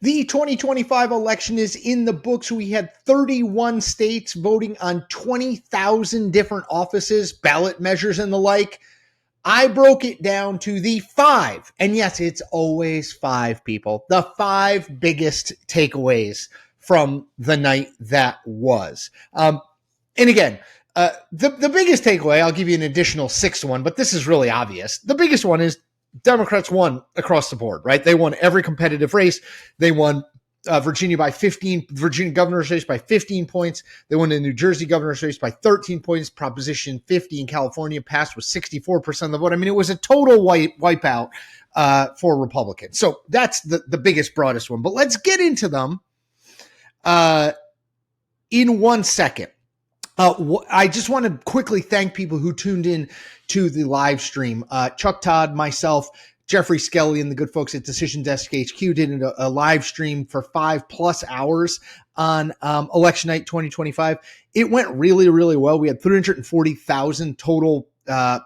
The 2025 election is in the books. We had 31 states voting on 20,000 different offices, ballot measures, and the like. I broke it down to the 5, and yes, it's always 5, people, the 5 biggest takeaways from the night that was. And again, the biggest takeaway, I'll give you an additional 6th one, but this is really obvious. The biggest one is Democrats won across the board, right? They won every competitive race. They won Virginia governor's race by 15 points. They won the New Jersey governor's race by 13 points. Proposition 50 in California passed with 64% of the vote. I mean, it was a total wipeout for Republicans. So that's the biggest, broadest one. But let's get into them in 1 second. I just want to quickly thank people who tuned in to the live stream. Chuck Todd, myself, Jeffrey Skelly, and the good folks at Decision Desk HQ did a live stream for 5+ hours on election night 2025. It went really, really well. We had 340,000 total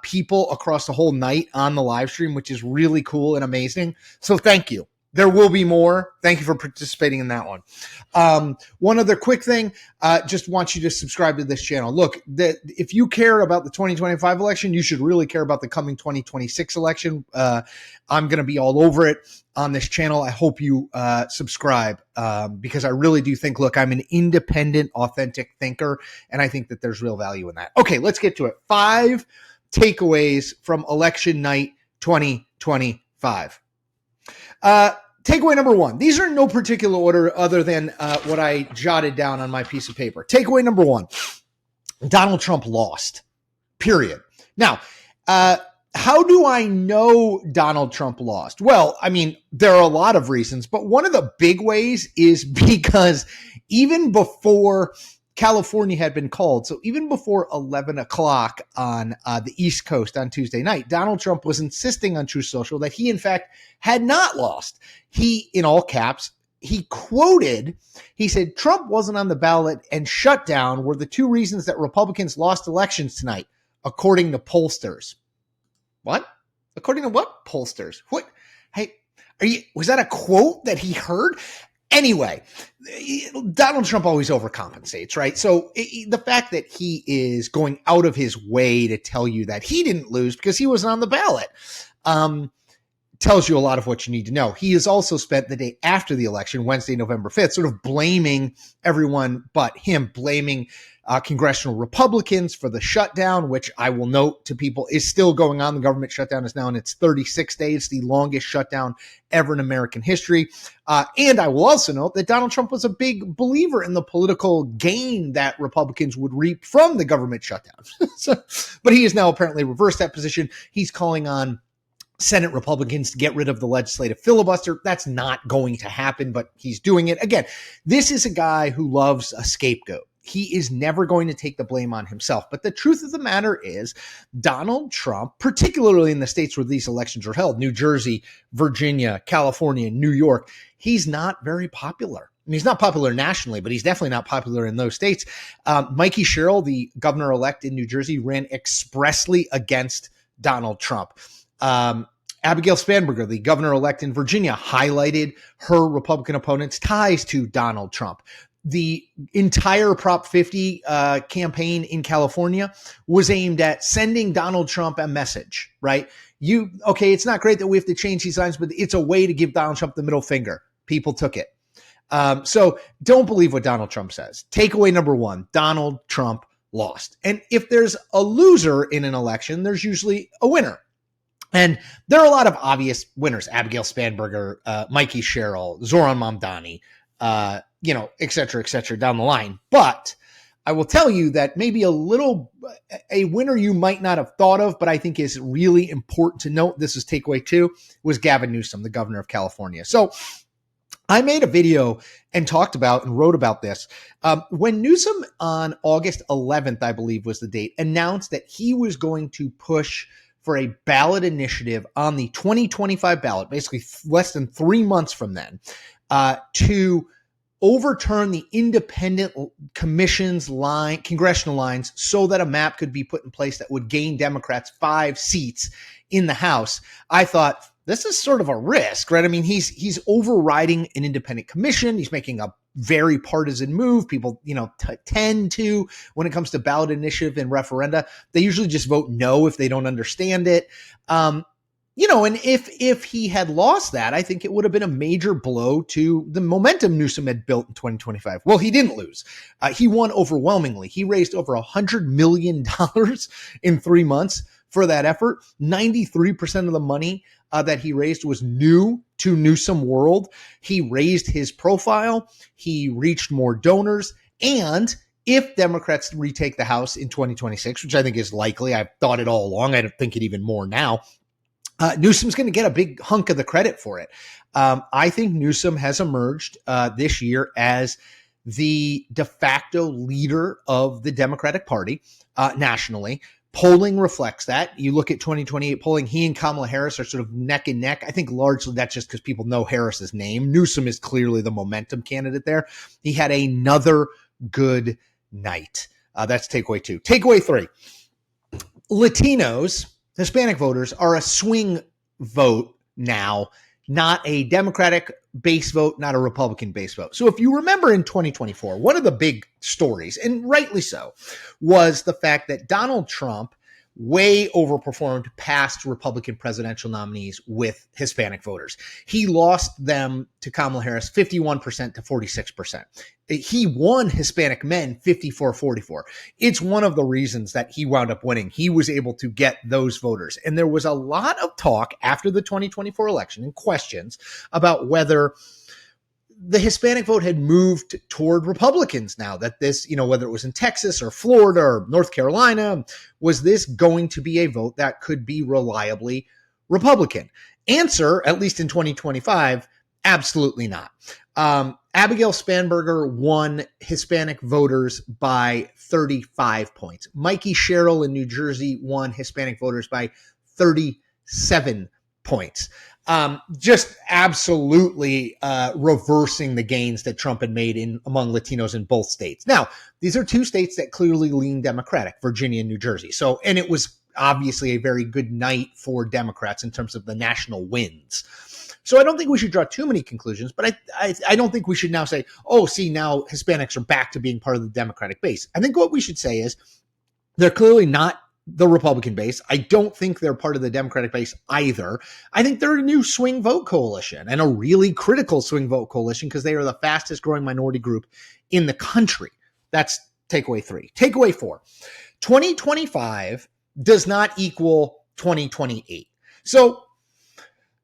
people across the whole night on the live stream, which is really cool and amazing. So thank you. There will be more. Thank you for participating in that one. One other quick thing, just want you to subscribe to this channel. Look, if you care about the 2025 election, you should really care about the coming 2026 election. I'm going to be all over it on this channel. I hope you subscribe because I really do think, look, I'm an independent, authentic thinker, and I think that there's real value in that. Okay, let's get to it. 5 takeaways from election night 2025. Takeaway number 1. These are in no particular order other than what I jotted down on my piece of paper. Takeaway number 1. Donald Trump lost. Period. Now, how do I know Donald Trump lost? Well, I mean, there are a lot of reasons, but one of the big ways is because even before California had been called, so even before 11 o'clock on the East Coast on Tuesday night, Donald Trump was insisting on Truth Social that he, in fact, had not lost. He, in all caps, he said, Trump wasn't on the ballot and shutdown were the 2 reasons that Republicans lost elections tonight, according to pollsters. What? According to what pollsters? What? Hey, was that a quote that he heard? Anyway, Donald Trump always overcompensates, right? So the fact that he is going out of his way to tell you that he didn't lose because he wasn't on the ballot tells you a lot of what you need to know. He has also spent the day after the election, Wednesday, November 5th, sort of blaming everyone but him, blaming congressional Republicans for the shutdown, which I will note to people is still going on. The government shutdown is now in its 36th day. It's the longest shutdown ever in American history. And I will also note that Donald Trump was a big believer in the political gain that Republicans would reap from the government shutdown. But he has now apparently reversed that position. He's calling on Senate Republicans to get rid of the legislative filibuster. That's not going to happen, but he's doing it. Again, this is a guy who loves a scapegoat. He is never going to take the blame on himself. But the truth of the matter is Donald Trump, particularly in the states where these elections are held, New Jersey, Virginia, California, New York, he's not very popular. I mean, he's not popular nationally, but he's definitely not popular in those states. Mikey Sherrill, the governor-elect in New Jersey, ran expressly against Donald Trump. Abigail Spanberger, the governor-elect in Virginia, highlighted her Republican opponent's ties to Donald Trump. The entire Prop 50 campaign in California was aimed at sending Donald Trump a message, right? It's not great that we have to change these lines, but it's a way to give Donald Trump the middle finger. People took it. So don't believe what Donald Trump says. Takeaway number 1, Donald Trump lost. And if there's a loser in an election, there's usually a winner. And there are a lot of obvious winners: Abigail Spanberger, Mikey Sherrill, Zoran Mamdani, et cetera, down the line. But I will tell you that maybe a winner you might not have thought of, but I think is really important to note, this is takeaway 2, was Gavin Newsom, the governor of California. So I made a video and talked about and wrote about this. When Newsom on August 11th, I believe was the date, announced that he was going to push for a ballot initiative on the 2025 ballot, basically less than 3 months from then, to overturn the independent commission's congressional lines so that a map could be put in place that would gain Democrats 5 seats in the House. I thought, this is sort of a risk, right? I mean, he's overriding an independent commission. He's making a very partisan move. People, tend to, when it comes to ballot initiative and referenda, they usually just vote no if they don't understand it. And if he had lost that, I think it would have been a major blow to the momentum Newsom had built in 2025. Well, he didn't lose. He won overwhelmingly. He raised over $100 million in 3 months for that effort. 93% of the money that he raised was new to Newsom world. He raised his profile. He reached more donors. And if Democrats retake the House in 2026, which I think is likely, I've thought it all along, I think it even more now, Newsom's going to get a big hunk of the credit for it. I think Newsom has emerged this year as the de facto leader of the Democratic Party nationally. Polling reflects that. You look at 2028 polling, he and Kamala Harris are sort of neck and neck. I think largely that's just because people know Harris's name. Newsom is clearly the momentum candidate there. He had another good night. That's takeaway 2. Takeaway 3. Latinos, Hispanic voters, are a swing vote now, not a Democratic base vote, not a Republican base vote. So if you remember in 2024, one of the big stories, and rightly so, was the fact that Donald Trump way overperformed past Republican presidential nominees with Hispanic voters. He lost them to Kamala Harris 51% to 46%. He won Hispanic men 54-44. It's one of the reasons that he wound up winning. He was able to get those voters. And there was a lot of talk after the 2024 election and questions about whether the Hispanic vote had moved toward Republicans now that this, whether it was in Texas or Florida or North Carolina, was this going to be a vote that could be reliably Republican? Answer, at least in 2025, absolutely not. Abigail Spanberger won Hispanic voters by 35 points. Mikey Sherrill in New Jersey won Hispanic voters by 37 points. Just absolutely reversing the gains that Trump had made among Latinos in both states. Now, these are 2 states that clearly lean Democratic, Virginia and New Jersey. And it was obviously a very good night for Democrats in terms of the national wins. So I don't think we should draw too many conclusions, but I don't think we should now say, oh, see, now Hispanics are back to being part of the Democratic base. I think what we should say is they're clearly not the Republican base. I don't think they're part of the Democratic base either. I think they're a new swing vote coalition and a really critical swing vote coalition because they are the fastest growing minority group in the country. That's takeaway 3. Takeaway 4, 2025 does not equal 2028. So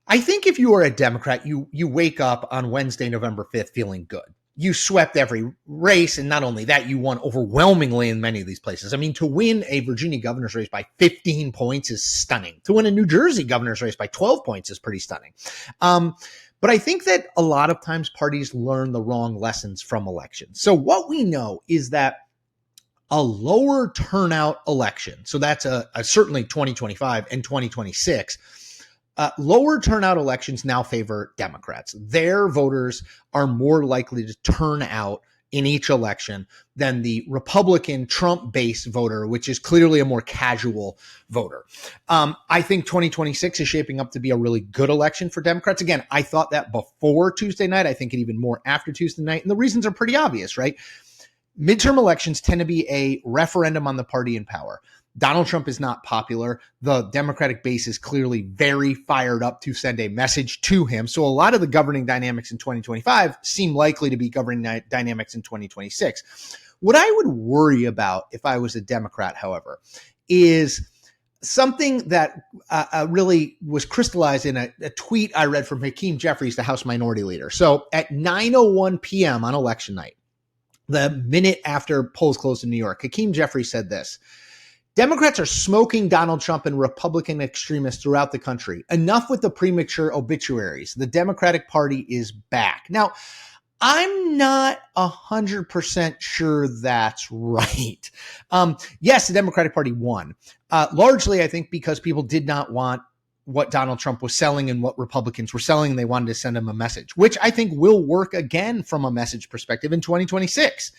I think if you are a Democrat, you wake up on Wednesday, November 5th feeling good. You swept every race, and not only that, you won overwhelmingly in many of these places. I mean, to win a Virginia governor's race by 15 points is stunning. To win a New Jersey governor's race by 12 points is pretty stunning. But I think that a lot of times parties learn the wrong lessons from elections. So what we know is that a lower turnout election, so that's certainly 2025 and 2026, lower turnout elections now favor Democrats. Their voters are more likely to turn out in each election than the Republican Trump-based voter, which is clearly a more casual voter. I think 2026 is shaping up to be a really good election for Democrats. Again, I thought that before Tuesday night. I think it even more after Tuesday night. And the reasons are pretty obvious, right? Midterm elections tend to be a referendum on the party in power. Donald Trump is not popular. The Democratic base is clearly very fired up to send a message to him. So a lot of the governing dynamics in 2025 seem likely to be governing dynamics in 2026. What I would worry about if I was a Democrat, however, is something that really was crystallized in a tweet I read from Hakeem Jeffries, the House Minority Leader. So at 9:01 p.m. on election night, the minute after polls closed in New York, Hakeem Jeffries said this: Democrats are smoking Donald Trump and Republican extremists throughout the country. Enough with the premature obituaries. The Democratic Party is back. Now, I'm not 100% sure that's right. Yes, the Democratic Party won. Largely, I think, because people did not want what Donald Trump was selling and what Republicans were selling. They wanted to send him a message, which I think will work again from a message perspective in 2026.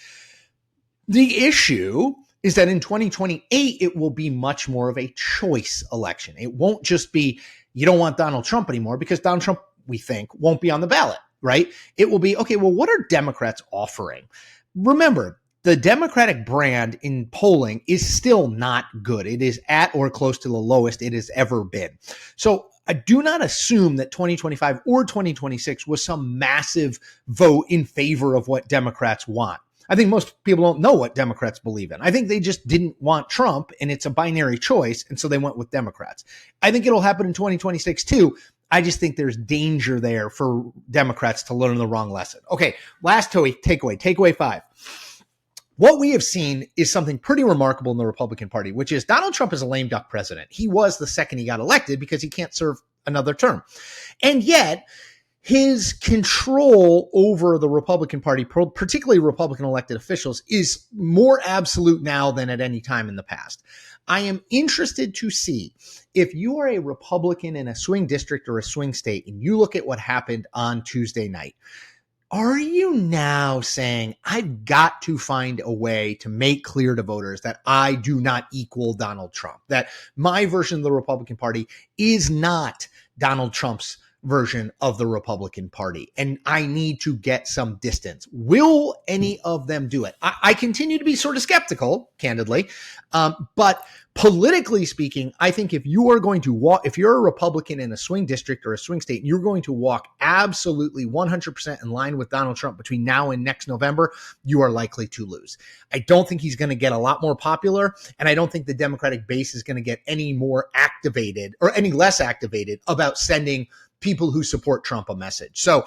The issue is that in 2028, it will be much more of a choice election. It won't just be you don't want Donald Trump anymore because Donald Trump, we think, won't be on the ballot, right? It will be, okay, well, what are Democrats offering? Remember, the Democratic brand in polling is still not good. It is at or close to the lowest it has ever been. So I do not assume that 2025 or 2026 was some massive vote in favor of what Democrats want. I think most people don't know what Democrats believe in. I think they just didn't want Trump, and it's a binary choice, and so they went with Democrats. I think it'll happen in 2026 too. I just think there's danger there for Democrats to learn the wrong lesson. Okay, last takeaway 5. What we have seen is something pretty remarkable in the Republican Party, which is Donald Trump is a lame duck president. He was the second he got elected because he can't serve another term. And yet, his control over the Republican Party, particularly Republican elected officials, is more absolute now than at any time in the past. I am interested to see if you are a Republican in a swing district or a swing state and you look at what happened on Tuesday night. Are you now saying, I've got to find a way to make clear to voters that I do not equal Donald Trump, that my version of the Republican Party is not Donald Trump's version of the Republican Party, and I need to get some distance? Will any of them do it? I continue to be sort of skeptical, candidly, but politically speaking, I think if you are going to walk, if you're a Republican in a swing district or a swing state, and you're going to walk absolutely 100% in line with Donald Trump between now and next November, you are likely to lose. I don't think he's going to get a lot more popular, and I don't think the Democratic base is going to get any more activated or any less activated about sending people who support Trump a message. So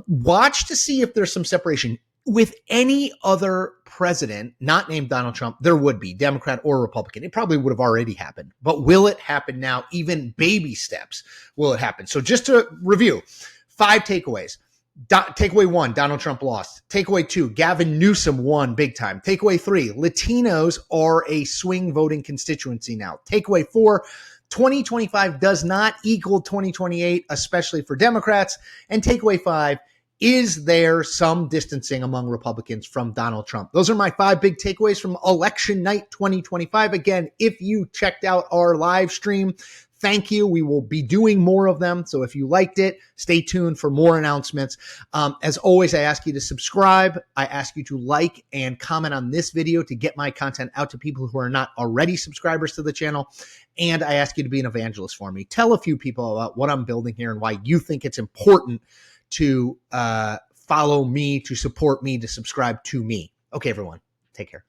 watch to see if there's some separation. With any other president not named Donald Trump, there would be, Democrat or Republican. It probably would have already happened. But will it happen now? Even baby steps, will it happen? So just to review, 5 takeaways. Takeaway 1, Donald Trump lost. Takeaway 2, Gavin Newsom won big time. Takeaway 3, Latinos are a swing voting constituency now. Takeaway 4, 2025 does not equal 2028, especially for Democrats. And takeaway 5, is there some distancing among Republicans from Donald Trump? Those are my 5 big takeaways from election night 2025. Again, if you checked out our live stream, thank you. We will be doing more of them. So if you liked it, stay tuned for more announcements. As always, I ask you to subscribe. I ask you to like and comment on this video to get my content out to people who are not already subscribers to the channel. And I ask you to be an evangelist for me. Tell a few people about what I'm building here and why you think it's important to follow me, to support me, to subscribe to me. Okay, everyone, take care.